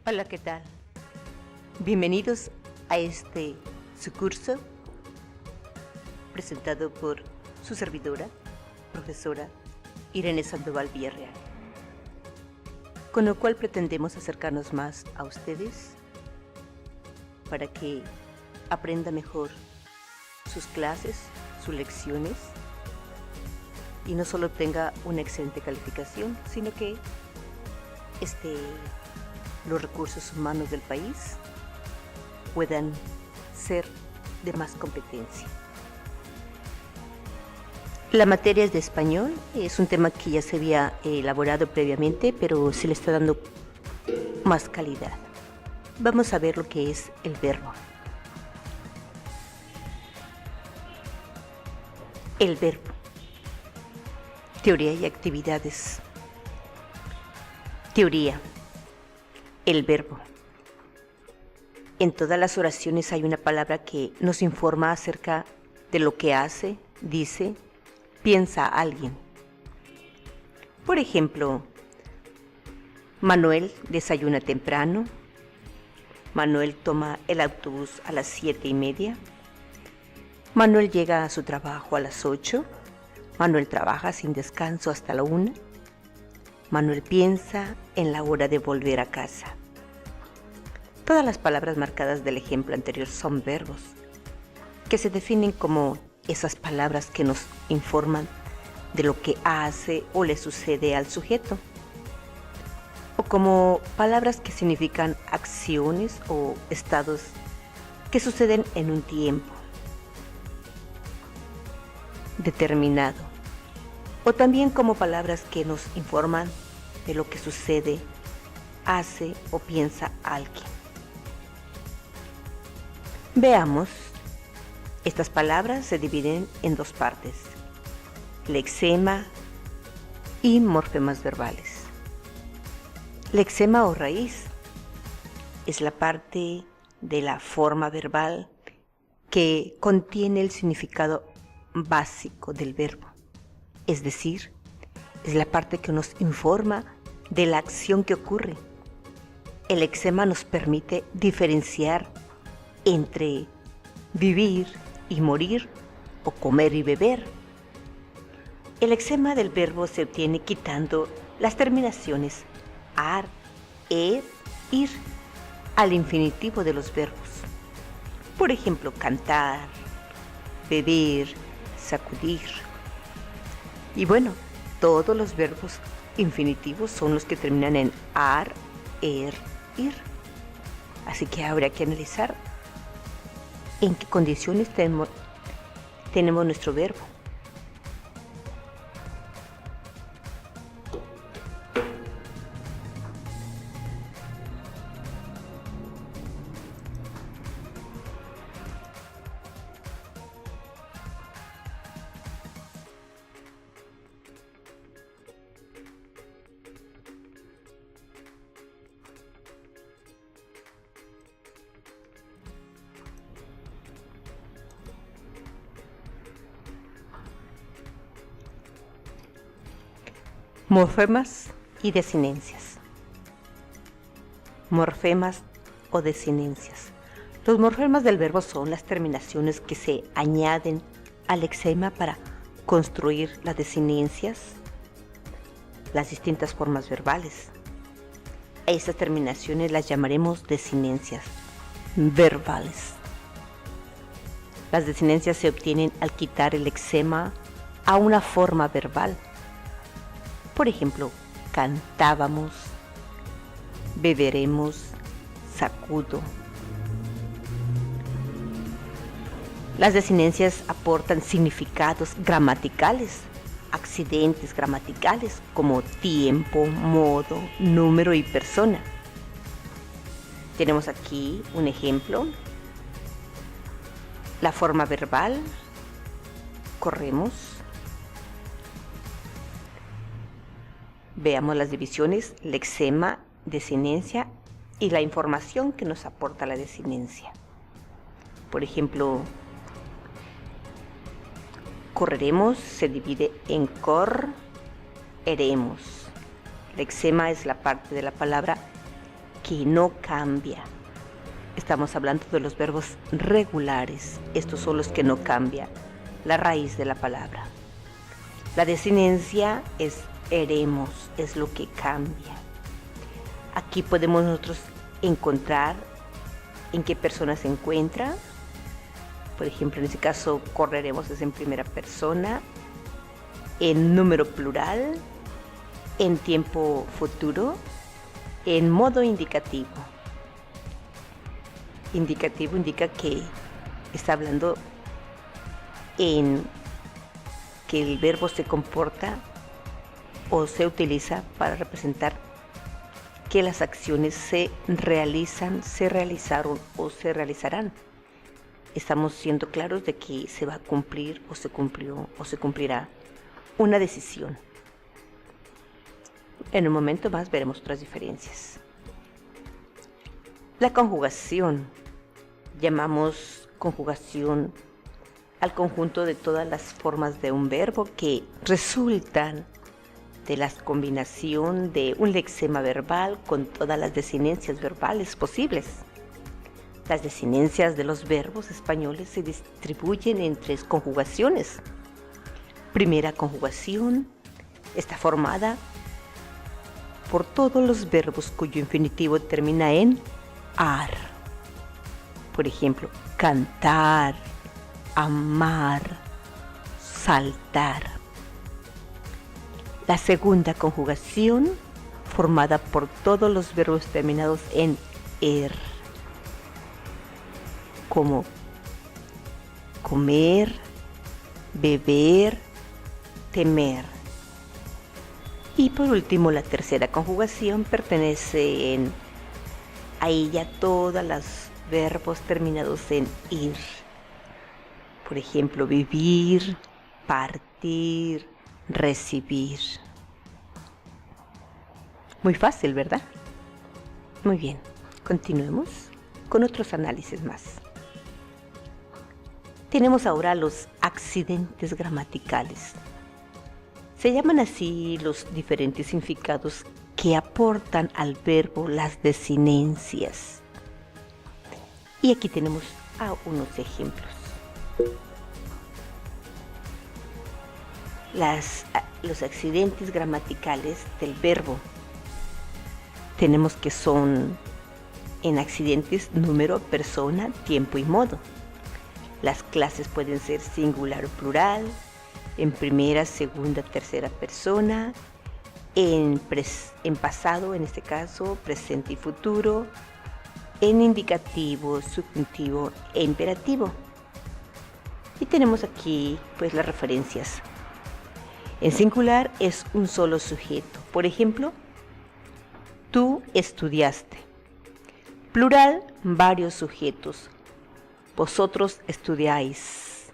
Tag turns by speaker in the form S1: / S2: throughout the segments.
S1: Hola, ¿qué tal? Bienvenidos a su curso presentado por su servidora, profesora Irene Sandoval Villarreal, con lo cual pretendemos acercarnos más a ustedes para que aprenda mejor sus clases, sus lecciones y no solo obtenga una excelente calificación, sino que los recursos humanos del país puedan ser de más competencia. La materia es de español, es un tema que ya se había elaborado previamente, pero se le está dando más calidad. Vamos a ver lo que es el verbo. El verbo. Teoría y actividades. Teoría. El verbo. En todas las oraciones hay una palabra que nos informa acerca de lo que hace, dice, piensa alguien. Por ejemplo, Manuel desayuna temprano. Manuel toma el autobús a las 7:30. Manuel llega a su trabajo a las 8. Manuel trabaja sin descanso hasta la 1. Manuel piensa en la hora de volver a casa. Todas las palabras marcadas del ejemplo anterior son verbos, que se definen como esas palabras que nos informan de lo que hace o le sucede al sujeto, o como palabras que significan acciones o estados que suceden en un tiempo determinado, o también como palabras que nos informan de lo que sucede, hace o piensa alguien. Veamos, estas palabras se dividen en dos partes: lexema y morfemas verbales. Lexema o raíz es la parte de la forma verbal que contiene el significado básico del verbo, es decir, es la parte que nos informa de la acción que ocurre. El lexema nos permite diferenciar entre vivir y morir o comer y beber. El lexema del verbo se obtiene quitando las terminaciones ar, er, ir al infinitivo de los verbos. Por ejemplo, cantar, beber, sacudir. Y bueno, todos los verbos infinitivos son los que terminan en ar, er, ir. Así que habría que analizar en qué condiciones tenemos nuestro verbo. Morfemas y desinencias. Morfemas o desinencias. Los morfemas del verbo son las terminaciones que se añaden al lexema para construir las desinencias, las distintas formas verbales. A estas terminaciones las llamaremos desinencias verbales. Las desinencias se obtienen al quitar el lexema a una forma verbal. Por ejemplo, cantábamos, beberemos, sacudo. Las desinencias aportan significados gramaticales, accidentes gramaticales como tiempo, modo, número y persona. Tenemos aquí un ejemplo. La forma verbal, corremos. Veamos las divisiones: lexema, desinencia y la información que nos aporta la desinencia. Por ejemplo, correremos se divide en correremos. Lexema es la parte de la palabra que no cambia. Estamos hablando de los verbos regulares. Estos son los que no cambian. La raíz de la palabra. La desinencia es eremos, es lo que cambia. Aquí podemos nosotros encontrar en qué persona se encuentra. Por ejemplo, en este caso, correremos es en primera persona, en número plural, en tiempo futuro, en modo indicativo. Indicativo indica que está hablando en que el verbo se comporta o se utiliza para representar que las acciones se realizan, se realizaron o se realizarán. Estamos siendo claros de que se va a cumplir o se cumplió o se cumplirá una decisión. En un momento más veremos otras diferencias. La conjugación. Llamamos conjugación al conjunto de todas las formas de un verbo que resultan de la combinación de un lexema verbal con todas las desinencias verbales posibles. Las desinencias de los verbos españoles se distribuyen en 3 conjugaciones. Primera conjugación está formada por todos los verbos cuyo infinitivo termina en ar. Por ejemplo, cantar, amar, saltar. La segunda conjugación, formada por todos los verbos terminados en er, como comer, beber, temer. Y por último, la tercera conjugación pertenece a ella todos los verbos terminados en ir. Por ejemplo, vivir, partir, recibir. Muy fácil, ¿verdad? Muy bien, continuemos con otros análisis más. Tenemos ahora los accidentes gramaticales. Se llaman así los diferentes significados que aportan al verbo las desinencias. Y aquí tenemos unos ejemplos. Los accidentes gramaticales del verbo tenemos que son en accidentes número, persona, tiempo y modo. Las clases pueden ser singular o plural, en primera, segunda, tercera persona, en pasado, en este caso, presente y futuro, en indicativo, subjuntivo e imperativo. Y tenemos aquí pues las referencias. En singular es un solo sujeto. Por ejemplo, tú estudiaste. Plural, varios sujetos. Vosotros estudiáis.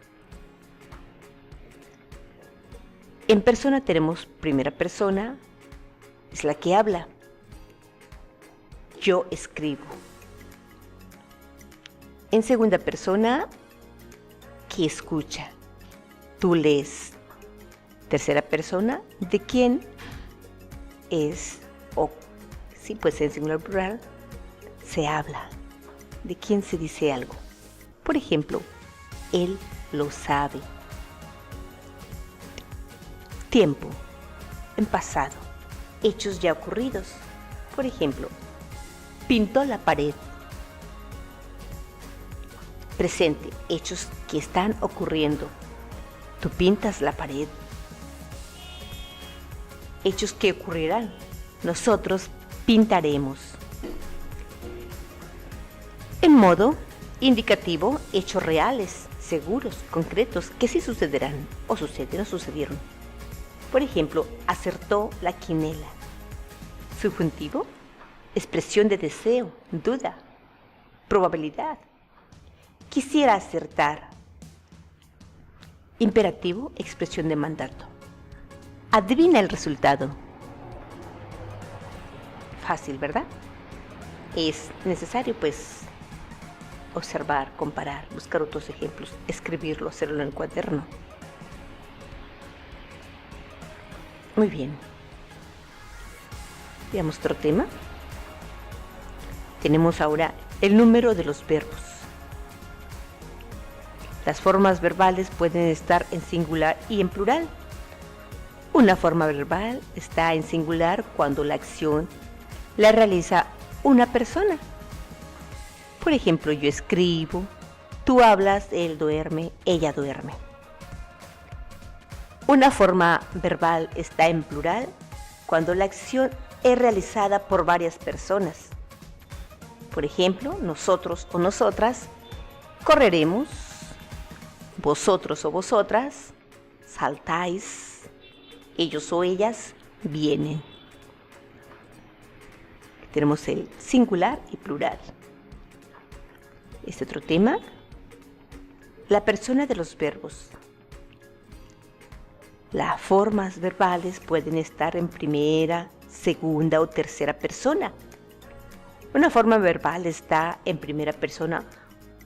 S1: En persona tenemos primera persona, es la que habla. Yo escribo. En segunda persona, que escucha. Tú lees. Tercera persona, de quién es, o sí, pues en singular plural, se habla. ¿De quién se dice algo? Por ejemplo, él lo sabe. Tiempo, en pasado, hechos ya ocurridos. Por ejemplo, pintó la pared. Presente, hechos que están ocurriendo. Tú pintas la pared. Hechos que ocurrirán. Nosotros pintaremos. En modo indicativo, hechos reales, seguros, concretos, que sí sucederán, o suceden o sucedieron. Por ejemplo, acertó la quinela. Subjuntivo, expresión de deseo, duda, probabilidad. Quisiera acertar. Imperativo, expresión de mandato. Adivina el resultado. Fácil, ¿verdad? Es necesario, pues, observar, comparar, buscar otros ejemplos, escribirlo, hacerlo en el cuaderno. Muy bien. Veamos otro tema. Tenemos ahora el número de los verbos. Las formas verbales pueden estar en singular y en plural. Una forma verbal está en singular cuando la acción la realiza una persona. Por ejemplo, yo escribo, tú hablas, él duerme, ella duerme. Una forma verbal está en plural cuando la acción es realizada por varias personas. Por ejemplo, nosotros o nosotras correremos, vosotros o vosotras saltáis, ellos o ellas vienen. Tenemos el singular y plural. Este otro tema, la persona de los verbos. Las formas verbales pueden estar en primera, segunda o tercera persona. Una forma verbal está en primera persona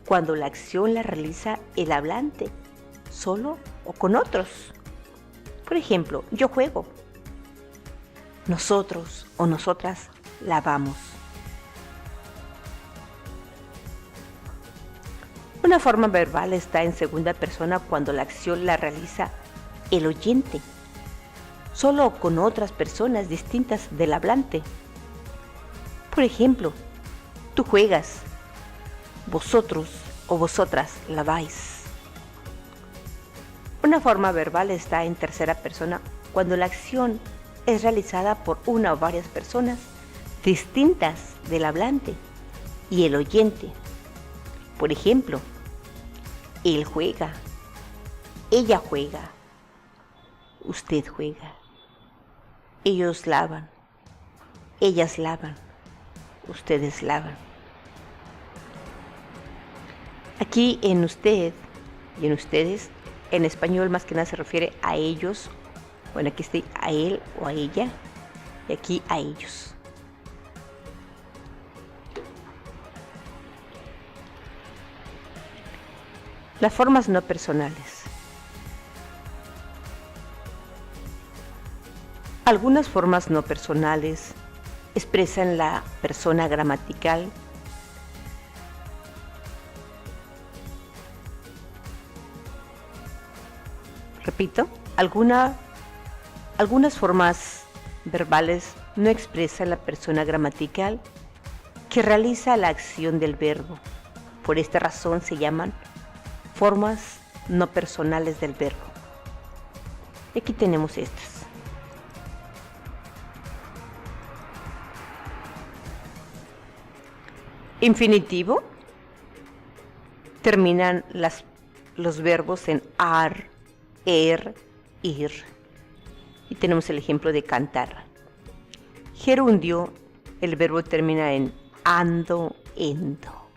S1: cuando la acción la realiza el hablante, solo o con otros. Por ejemplo, yo juego. Nosotros o nosotras lavamos. Una forma verbal está en segunda persona cuando la acción la realiza el oyente, solo o con otras personas distintas del hablante. Por ejemplo, tú juegas, vosotros o vosotras laváis. Una forma verbal está en tercera persona cuando la acción es realizada por una o varias personas distintas del hablante y el oyente. Por ejemplo, él juega, ella juega, usted juega, ellos lavan, ellas lavan, ustedes lavan. Aquí en usted y en ustedes, en español más que nada se refiere a ellos. Bueno, aquí estoy a él o a ella y aquí a ellos. Las formas no personales. Algunas formas no personales expresan la persona gramatical Repito, algunas formas verbales no expresan la persona gramatical que realiza la acción del verbo. Por esta razón se llaman formas no personales del verbo. Y aquí tenemos estas. Infinitivo. Terminan los verbos en ar, ir. Y tenemos el ejemplo de cantar. Gerundio, el verbo termina en ando, endo.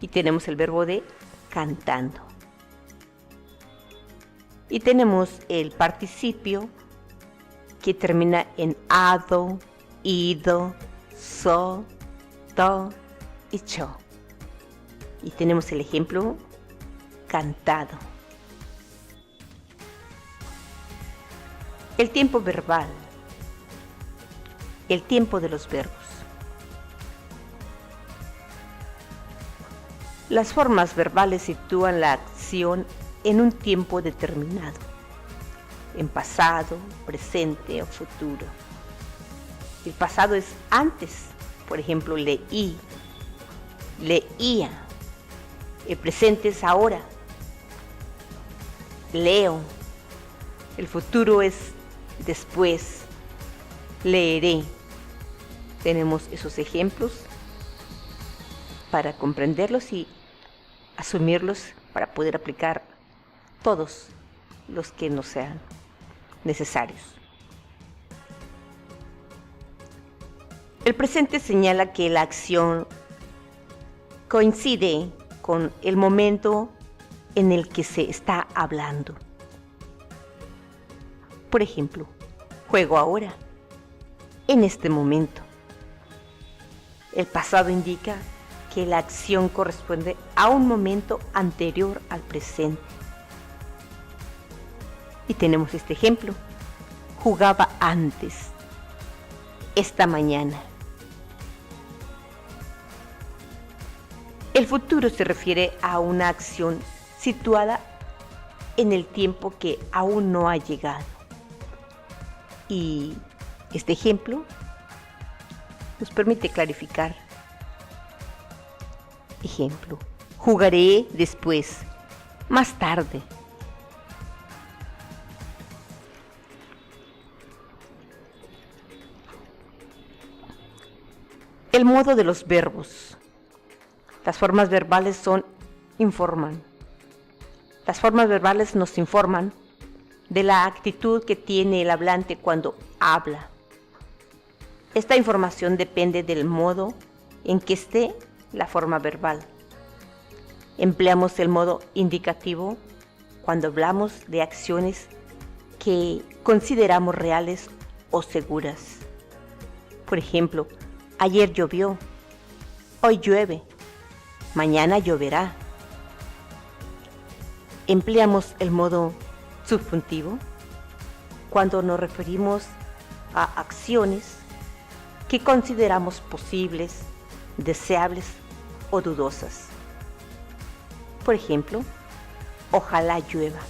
S1: Y tenemos el verbo de cantando. Y tenemos el participio que termina en ado, ido, so, to y cho. Y tenemos el ejemplo cantado. El tiempo verbal. El tiempo de los verbos. Las formas verbales sitúan la acción en un tiempo determinado, en pasado, presente o futuro. El pasado es antes, por ejemplo, leí, leía. El presente es ahora, leo. El futuro es después, leeré. Tenemos esos ejemplos para comprenderlos y asumirlos para poder aplicar todos los que nos sean necesarios. El presente señala que la acción coincide con el momento en el que se está hablando. Por ejemplo, juego ahora, en este momento. El pasado indica que la acción corresponde a un momento anterior al presente. Y tenemos este ejemplo. Jugaba antes, esta mañana. futuro se refiere a una acción situada en el tiempo que aún no ha llegado. Y este ejemplo nos permite clarificar. Ejemplo: jugaré después, más tarde. El modo de los verbos. Las formas verbales informan. Las formas verbales nos informan de la actitud que tiene el hablante cuando habla. Esta información depende del modo en que esté la forma verbal. Empleamos el modo indicativo cuando hablamos de acciones que consideramos reales o seguras. Por ejemplo, ayer llovió, hoy llueve, mañana lloverá. Empleamos el modo subjuntivo cuando nos referimos a acciones que consideramos posibles, deseables o dudosas. Por ejemplo, ojalá llueva,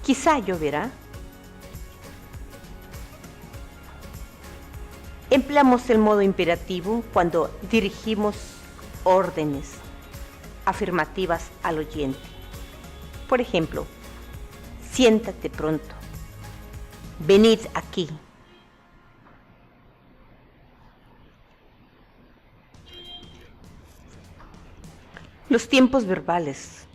S1: quizá lloverá. Empleamos el modo imperativo cuando dirigimos órdenes afirmativas al oyente. Por ejemplo, siéntate pronto, venid aquí. Los tiempos verbales.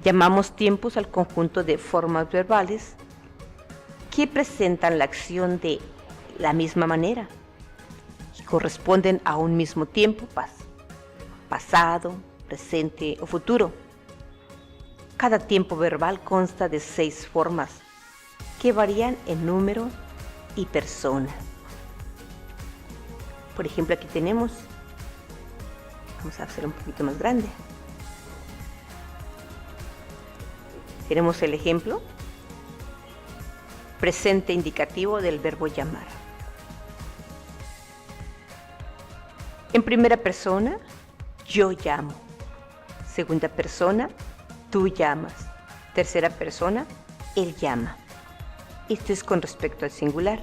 S1: Llamamos tiempos al conjunto de formas verbales que presentan la acción de la misma manera y corresponden a un mismo tiempo, pasado, presente o futuro. Cada tiempo verbal consta de 6 formas que varían en número y persona. Por ejemplo, aquí tenemos, vamos a hacer un poquito más grande. Tenemos el ejemplo presente indicativo del verbo llamar. En primera persona, yo llamo. Segunda persona, tú llamas. Tercera persona, él llama. Esto es con respecto al singular.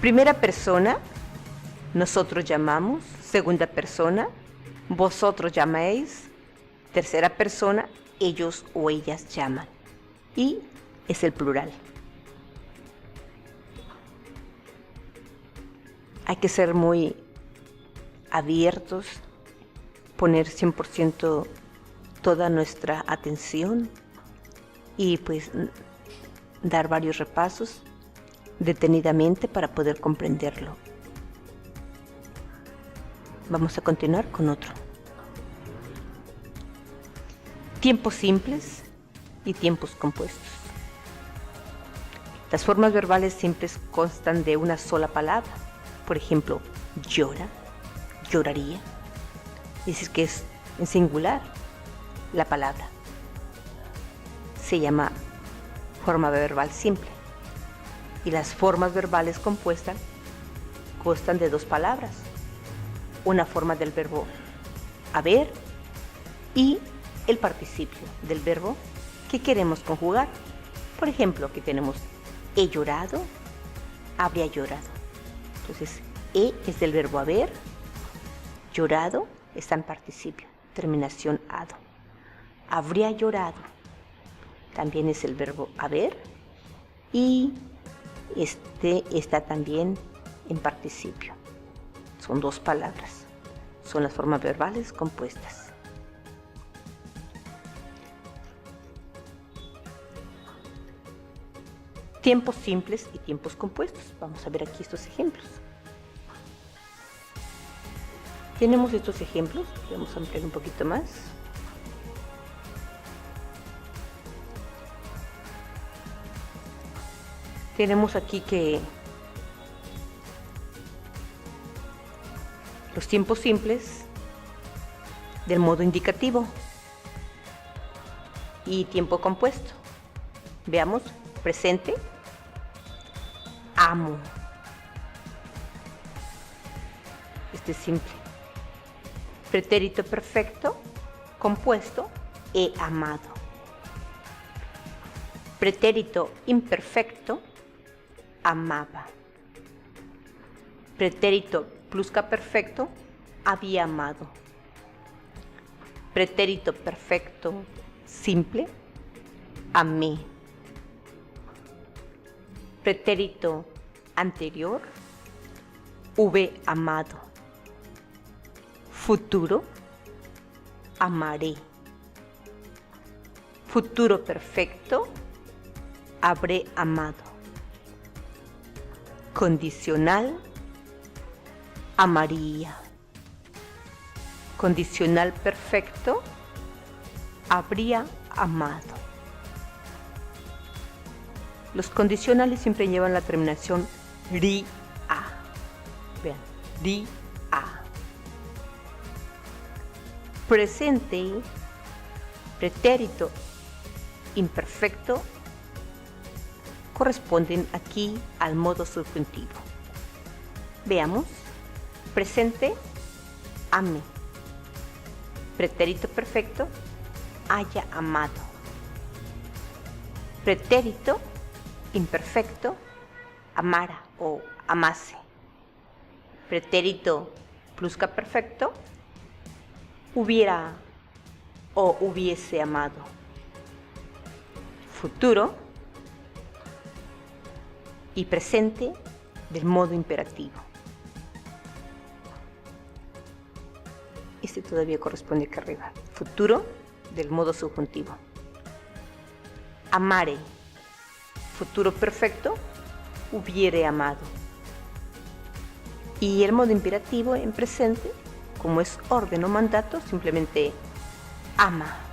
S1: Primera persona, nosotros llamamos. Segunda persona, vosotros llamáis. Tercera persona, ellos o ellas llaman. Y es el plural. Hay que ser muy abiertos, poner 100% toda nuestra atención y pues dar varios repasos detenidamente para poder comprenderlo. Vamos a continuar con otro. Tiempos simples y tiempos compuestos. Las formas verbales simples constan de una sola palabra. Por ejemplo, llora, lloraría. Dices que es en singular la palabra. Se llama forma verbal simple. Y las formas verbales compuestas constan de 2 palabras. Una forma del verbo haber y el participio del verbo que queremos conjugar. Por ejemplo, aquí tenemos he llorado, habría llorado. Entonces, he es del verbo haber, llorado está en participio, terminación ado. Habría llorado también es el verbo haber y este está también en participio. Son 2 palabras. Son las formas verbales compuestas. Tiempos simples y tiempos compuestos. Vamos a ver aquí estos ejemplos. Tenemos estos ejemplos, vamos a ampliar un poquito más. Tenemos aquí que los tiempos simples del modo indicativo y tiempo compuesto. Veamos, presente, amo. Este es simple. Pretérito perfecto compuesto, he amado. Pretérito imperfecto, amaba. Pretérito pluscuamperfecto, había amado. Pretérito perfecto simple, amé. Pretérito anterior, hube amado. Futuro, amaré. Futuro perfecto, habré amado. Condicional, amaría. Condicional perfecto, habría amado. Los condicionales siempre llevan la terminación ri a. Vean, ri a. Presente, pretérito imperfecto corresponden aquí al modo subjuntivo. Veamos. Presente, ame. Pretérito perfecto, haya amado. Pretérito imperfecto, amara o amase. Pretérito pluscuamperfecto, hubiera o hubiese amado. Futuro y presente del modo imperativo. Este todavía corresponde acá arriba. Futuro del modo subjuntivo. Amare. Futuro perfecto, hubiere amado. Y el modo imperativo en presente, como es orden o mandato, simplemente ama.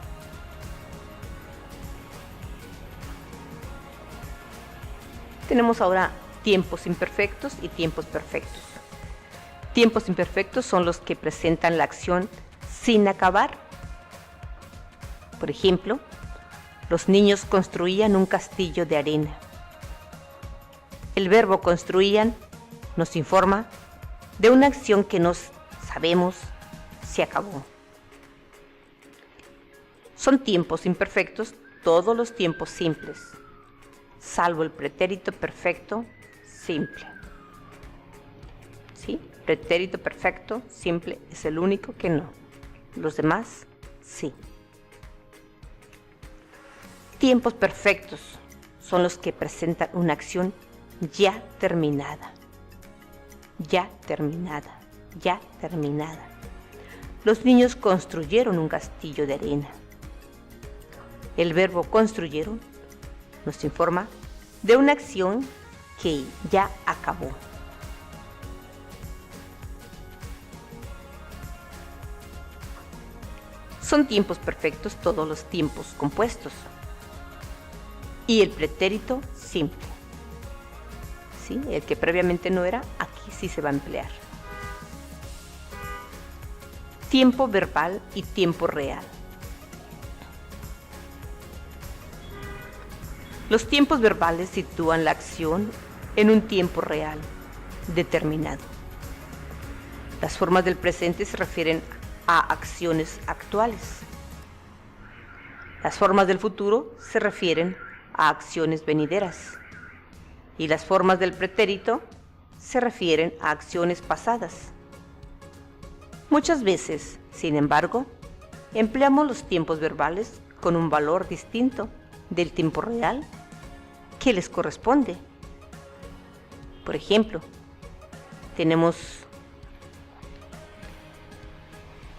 S1: Tenemos ahora tiempos imperfectos y tiempos perfectos. Tiempos imperfectos son los que presentan la acción sin acabar. Por ejemplo, los niños construían un castillo de arena. El verbo construían nos informa de una acción que no sabemos si acabó. Son tiempos imperfectos todos los tiempos simples, salvo el pretérito perfecto simple. ¿Sí? Pretérito perfecto simple es el único que no. Los demás, sí. Tiempos perfectos son los que presentan una acción ya terminada. Ya terminada. Ya terminada. Los niños construyeron un castillo de arena. El verbo construyeron nos informa de una acción que ya acabó. Son tiempos perfectos todos los tiempos compuestos. Y el pretérito simple. ¿Sí? El que previamente no era, aquí sí se va a emplear. Tiempo verbal y tiempo real. Los tiempos verbales sitúan la acción en un tiempo real, determinado. Las formas del presente se refieren a acciones actuales. Las formas del futuro se refieren a acciones venideras. Y las formas del pretérito se refieren a acciones pasadas. Muchas veces, sin embargo, empleamos los tiempos verbales con un valor distinto del tiempo real que les corresponde. Por ejemplo, tenemos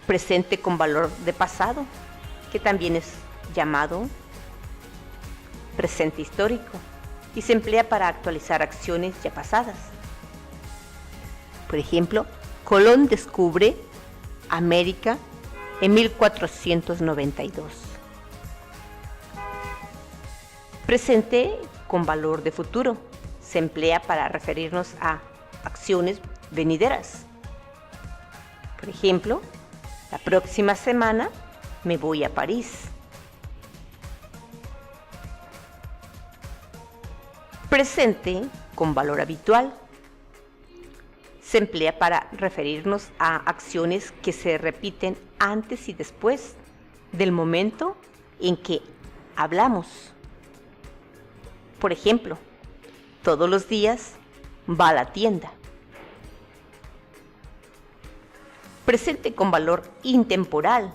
S1: presente con valor de pasado, que también es llamado presente histórico y se emplea para actualizar acciones ya pasadas. Por ejemplo, Colón descubre América en 1492. Presente con valor de futuro se emplea para referirnos a acciones venideras. Por ejemplo, la próxima semana me voy a París. Presente con valor habitual se emplea para referirnos a acciones que se repiten antes y después del momento en que hablamos. Por ejemplo, todos los días va a la tienda. Presente con valor intemporal.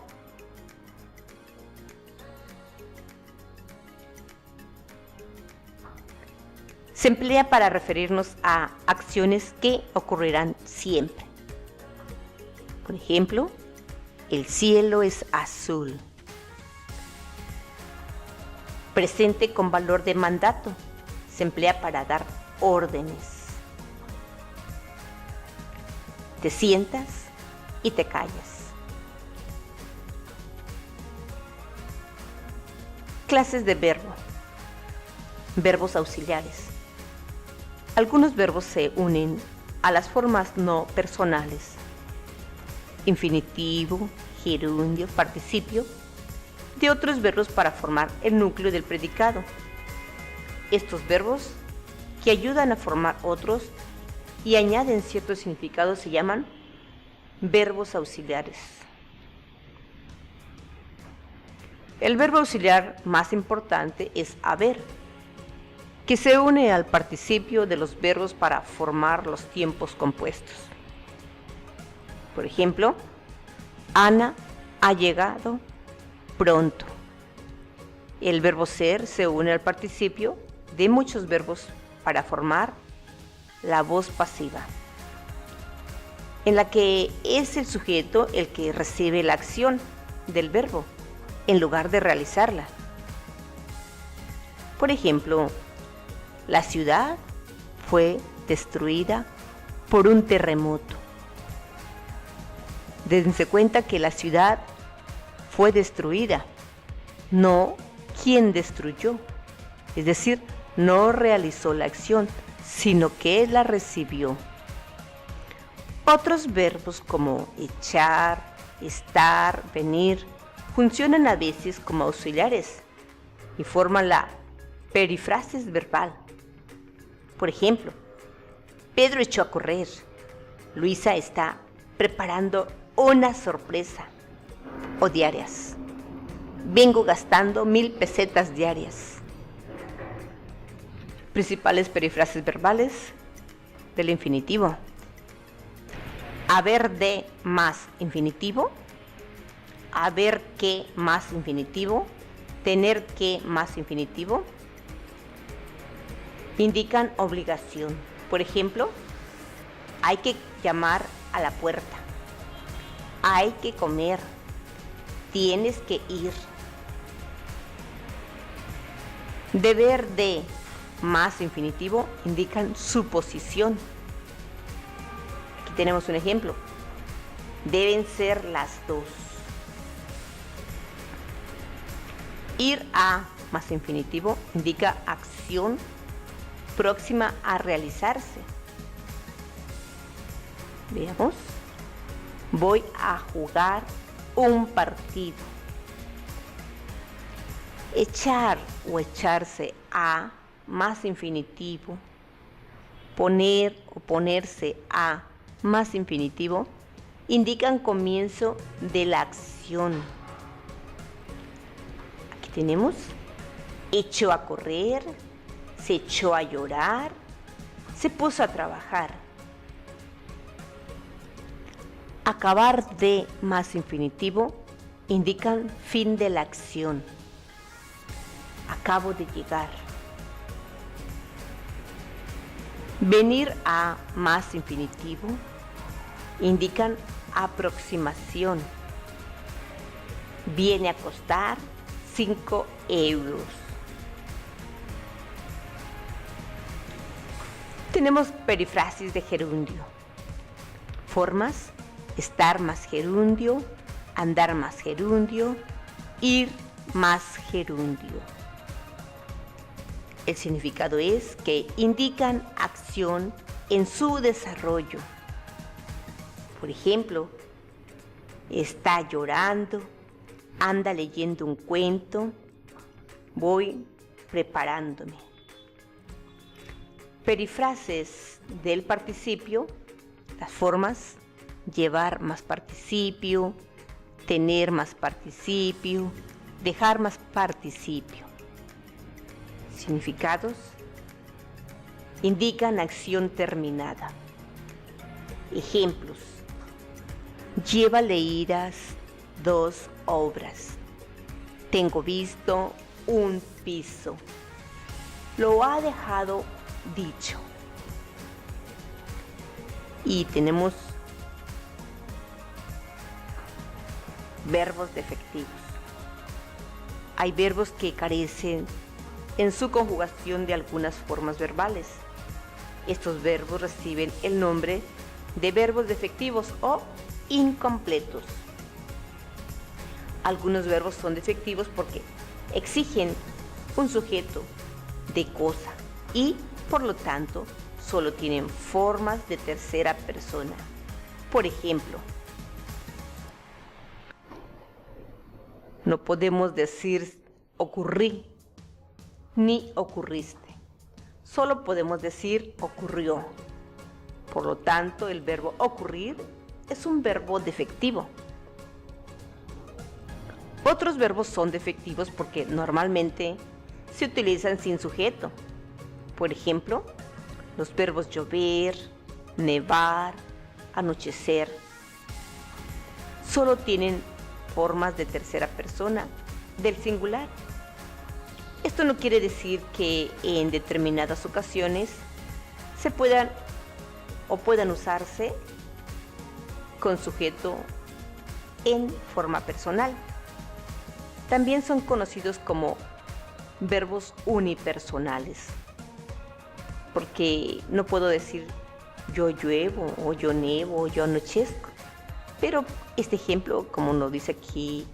S1: Se emplea para referirnos a acciones que ocurrirán siempre. Por ejemplo, el cielo es azul. Presente con valor de mandato. Se emplea para dar órdenes. Te sientas y te callas. Clases de verbo. Verbos auxiliares. Algunos verbos se unen a las formas no personales: infinitivo, gerundio, participio, de otros verbos para formar el núcleo del predicado. Estos verbos, que ayudan a formar otros y añaden cierto significado, se llaman verbos auxiliares. El verbo auxiliar más importante es haber, que se une al participio de los verbos para formar los tiempos compuestos. Por ejemplo, Ana ha llegado pronto. El verbo ser se une al participio de muchos verbos para formar la voz pasiva, en la que es el sujeto el que recibe la acción del verbo en lugar de realizarla. Por ejemplo, la ciudad fue destruida por un terremoto. Dense cuenta que la ciudad fue destruida, no quien destruyó. Es decir, no realizó la acción, sino que la recibió. Otros verbos como echar, estar, venir, funcionan a veces como auxiliares y forman la perífrasis verbal. Por ejemplo, Pedro echó a correr. Luisa está preparando una sorpresa. O diarias. Vengo gastando 1000 pesetas diarias. Principales perífrasis verbales del infinitivo: haber de más infinitivo, haber que más infinitivo, tener que más infinitivo. Indican obligación. Por ejemplo, hay que llamar a la puerta, hay que comer, tienes que ir. Deber de más infinitivo indican suposición. Aquí tenemos un ejemplo: deben ser las 2. Ir a más infinitivo indica acción próxima a realizarse. Veamos. Voy a jugar un partido. Echar o echarse a más infinitivo, poner o ponerse a más infinitivo, indican comienzo de la acción. Aquí tenemos: echó a correr, se echó a llorar, se puso a trabajar. Acabar de más infinitivo indican fin de la acción. Acabo de llegar. Venir a más infinitivo indican aproximación. Viene a costar 5 euros. Tenemos perífrasis de gerundio. Formas: estar más gerundio, andar más gerundio, ir más gerundio. El significado es que indican acción en su desarrollo. Por ejemplo, está llorando, anda leyendo un cuento, voy preparándome. Perífrasis del participio Las formas: llevar más participio, tener más participio, dejar más participio. Significados: indican acción terminada. Ejemplos: lleva leídas 2 obras. Tengo visto un piso. Lo ha dejado dicho. Y tenemos verbos defectivos. Hay verbos que carecen en su conjugación de algunas formas verbales. Estos verbos reciben el nombre de verbos defectivos o incompletos. Algunos verbos son defectivos porque exigen un sujeto de cosa y, por lo tanto, solo tienen formas de tercera persona. Por ejemplo, no podemos decir ocurrí ni ocurriste. Solo podemos decir ocurrió. Por lo tanto, el verbo ocurrir es un verbo defectivo. Otros verbos son defectivos porque normalmente se utilizan sin sujeto. Por ejemplo, los verbos llover, nevar, anochecer. Solo tienen formas de tercera persona del singular. Esto no quiere decir que en determinadas ocasiones se puedan usarse con sujeto en forma personal. También son conocidos como verbos unipersonales, porque no puedo decir yo lluevo o yo nevo o yo anochezco. Pero este ejemplo, como nos dice aquí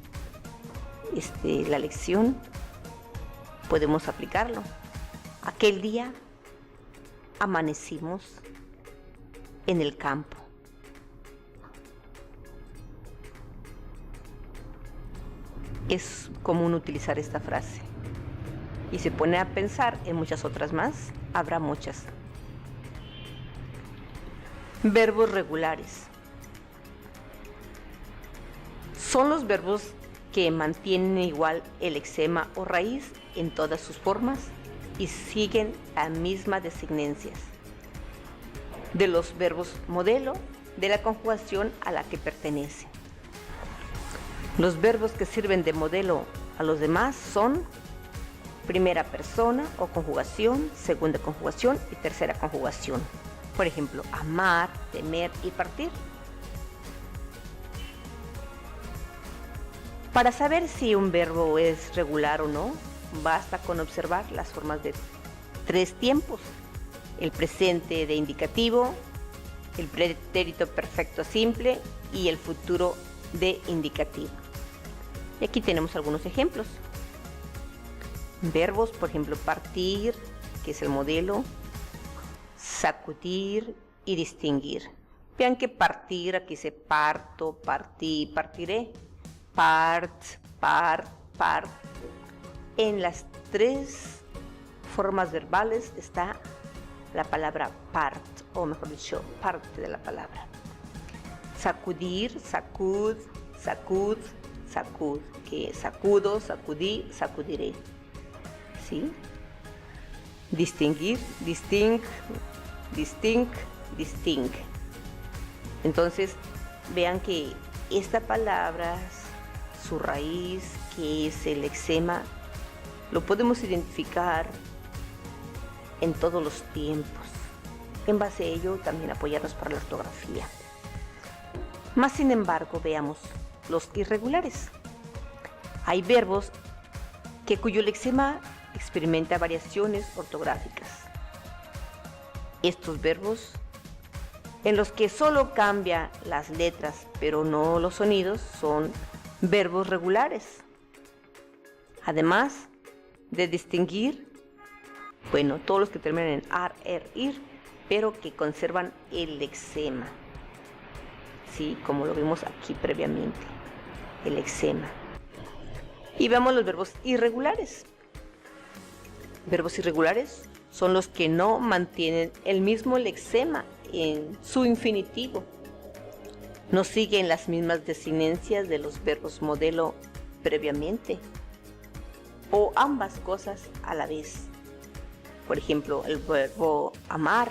S1: la lección, podemos aplicarlo. Aquel día amanecimos en el campo. Es común utilizar esta frase. Y se pone a pensar en muchas otras más, habrá muchas. Verbos regulares. Son los verbos que mantienen igual el lexema o raíz en todas sus formas y siguen la misma designencias de los verbos modelo de la conjugación a la que pertenece. Los verbos que sirven de modelo a los demás son primera persona o conjugación, segunda conjugación y tercera conjugación. Por ejemplo, amar, temer y partir. Para saber si un verbo es regular o no, basta con observar las formas de 3 tiempos: el presente de indicativo, el pretérito perfecto simple y el futuro de indicativo. Y aquí tenemos algunos ejemplos. Verbos, por ejemplo, partir, que es el modelo, sacudir y distinguir. Vean que partir, aquí dice parto, partí, partiré. Part, part, part. En las 3 formas verbales está la palabra part, o mejor dicho, parte de la palabra. Sacudir, sacud, sacud, sacud, que sacudo, sacudí, sacudiré. ¿Sí? Distinguir, disting, distinct, disting. Entonces, vean que esta palabra, su raíz, que es el lexema, lo podemos identificar en todos los tiempos. En base a ello, también apoyarnos para la ortografía. Más sin embargo, veamos los irregulares. Hay verbos cuyo lexema experimenta variaciones ortográficas. Estos verbos, en los que solo cambia las letras pero no los sonidos, son verbos regulares. Además de distinguir, todos los que terminan en ar, ir, pero que conservan el lexema. Sí, como lo vimos aquí previamente, el lexema. Y veamos los verbos irregulares. Verbos irregulares son los que no mantienen el mismo lexema en su infinitivo. No siguen las mismas desinencias de los verbos modelo previamente, o ambas cosas a la vez. Por ejemplo, el verbo amar,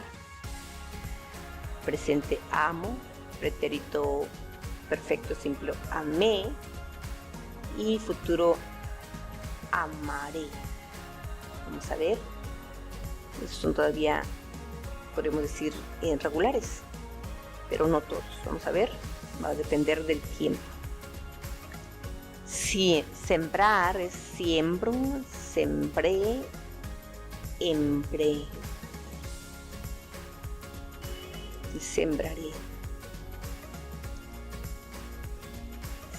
S1: presente amo, pretérito perfecto simple amé, y futuro amaré. Vamos a ver, estos son todavía, podemos decir, irregulares, pero no todos. Vamos a ver, va a depender del tiempo. Si sembrar es siembro, sembré, embré. Y sembraré,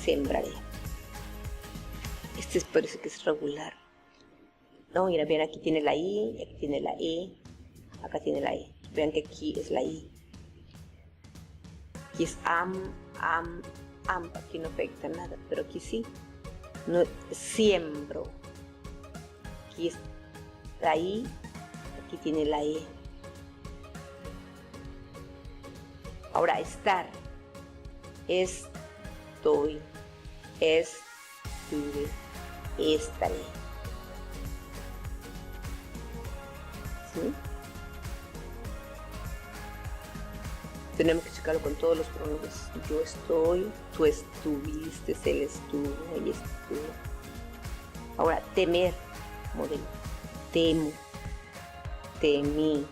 S1: sembraré. Este parece que es regular. No, mira, vean, aquí tiene la I, aquí tiene la E, acá tiene la E. Vean que aquí es la I. Aquí es am, aquí no afecta nada, pero aquí sí. No, siembro. Aquí es la I, aquí tiene la E. Ahora, estar. Estoy, estuve, estaré. ¿Sí? Tenemos que checarlo con todos los pronombres. Yo estoy, tú estuviste, él estuvo, ella estuvo. Ahora, temer, modelo. Temo, temí,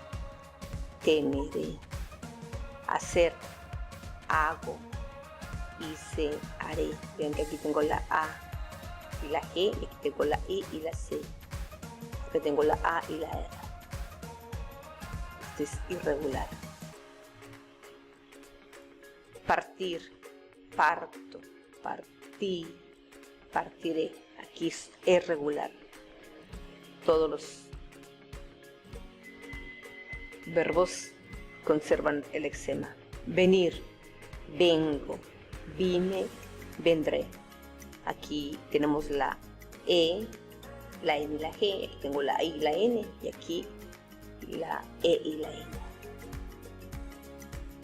S1: temeré. Hacer, hago, hice, haré. Vean que aquí tengo la A y la E, y aquí tengo la I y la C. Aquí tengo la A y la R. Este es irregular. Partir, parto, partí, partiré. Aquí es irregular. Todos los verbos conservan el lexema. Venir, vengo, vine, vendré. Aquí tenemos la E, la N y la G. Aquí tengo la I y la N. Y aquí la E y la N.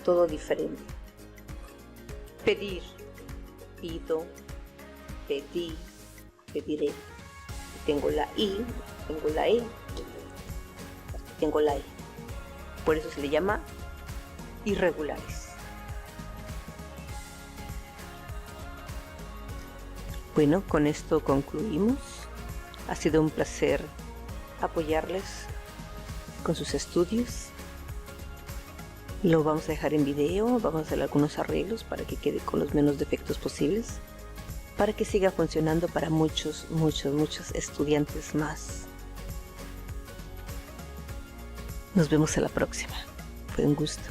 S1: Todo diferente. Pedir, pido, pedí, pediré. Tengo la I, tengo la E, tengo la E. Por eso se le llama irregulares. Bueno, con esto concluimos. Ha sido un placer apoyarles con sus estudios. Lo vamos a dejar en video, vamos a hacer algunos arreglos para que quede con los menos defectos posibles, para que siga funcionando para muchos estudiantes más. Nos vemos en la próxima. Fue un gusto.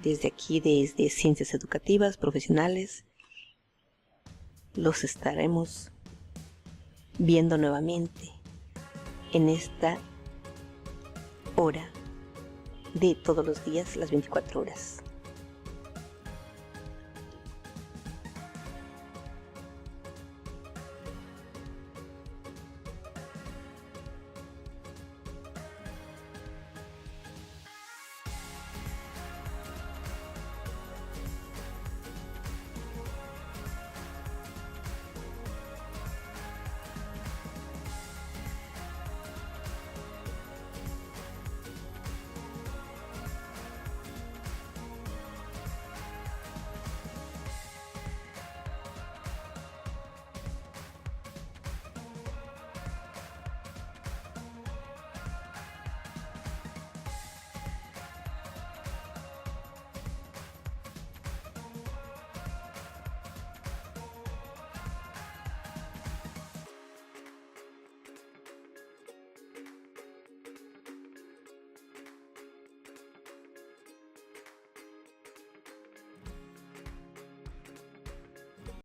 S1: Desde aquí, desde Ciencias Educativas Profesionales, los estaremos viendo nuevamente en esta hora de todos los días, las 24 horas.